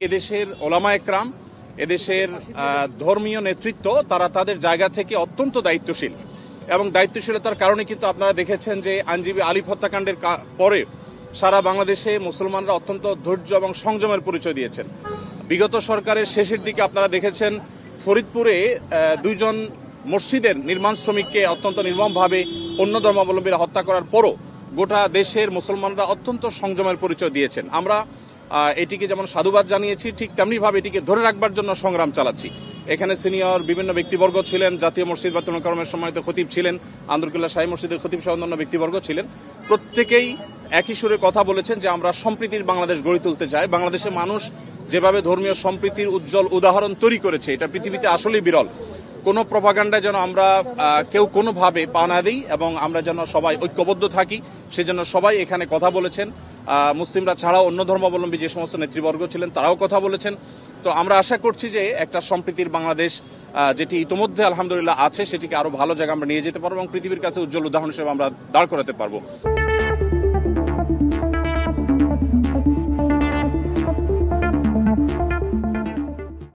এদেশের ওলামা একরাম, এদেশের ধর্মীয় নেতৃত্ব তারা তাদের জায়গা থেকে অত্যন্ত দায়িত্বশীল এবং দায়িত্বশীলতার কারণে কিন্তু আপনারা দেখেছেন যে আইনজীবী আলিফ হত্যাকাণ্ডের পরে সারা বাংলাদেশে মুসলমানরা অত্যন্ত ধৈর্য এবং সংযমের পরিচয় দিয়েছেন। বিগত সরকারের শেষের দিকে আপনারা দেখেছেন ফরিদপুরে দুইজন মসজিদের নির্মাণ শ্রমিককে অত্যন্ত নির্মমভাবে অন্য ধর্মাবলম্বীরা হত্যা করার পরও গোটা দেশের মুসলমানরা অত্যন্ত সংযমের পরিচয় দিয়েছেন। আমরা এটিকে যেমন সাধুবাদ জানিয়েছি, ঠিক তেমনিভাবে এটিকে ধরে রাখবার জন্য সংগ্রাম চালাচ্ছি। এখানে সিনিয়র বিভিন্ন ব্যক্তিবর্গ ছিলেন, জাতীয় মসজিদ বায়তুল মোকাররমের সম্মানিত খতিব ছিলেন, আন্দরকিল্লা শাহী মসজিদের খতিব সহ অন্যান্য ব্যক্তিবর্গ ছিলেন। প্রত্যেকেই একই সুরে কথা বলেছেন যে আমরা সম্প্রীতির বাংলাদেশ গড়ে তুলতে চাই। বাংলাদেশের মানুষ যেভাবে ধর্মীয় সম্প্রীতির উজ্জ্বল উদাহরণ তৈরি করেছে, এটা পৃথিবীতে আসলেই বিরল। কোনো প্রপাগান্ডায় যেন আমরা কেউ কোনোভাবে পা না দিই এবং আমরা যেন সবাই ঐক্যবদ্ধ থাকি, সেজন্য সবাই এখানে কথা বলেছেন। মুসলিমরা ছাড়াও অন্য ধর্মাবলম্বী যে সমস্ত নেতৃবর্গ ছিলেন তারাও কথা বলেছেন। তো আমরা আশা করছি যে একটা সম্প্রীতির বাংলাদেশ যেটি ইতিমধ্যে আলহামদুলিল্লাহ আছে, সেটিকে আরো ভালো জায়গায় আমরা নিয়ে যেতে পারবো এবং পৃথিবীর কাছে উজ্জ্বল উদাহরণ হিসেবে আমরা দাঁড় করাতে পারবো।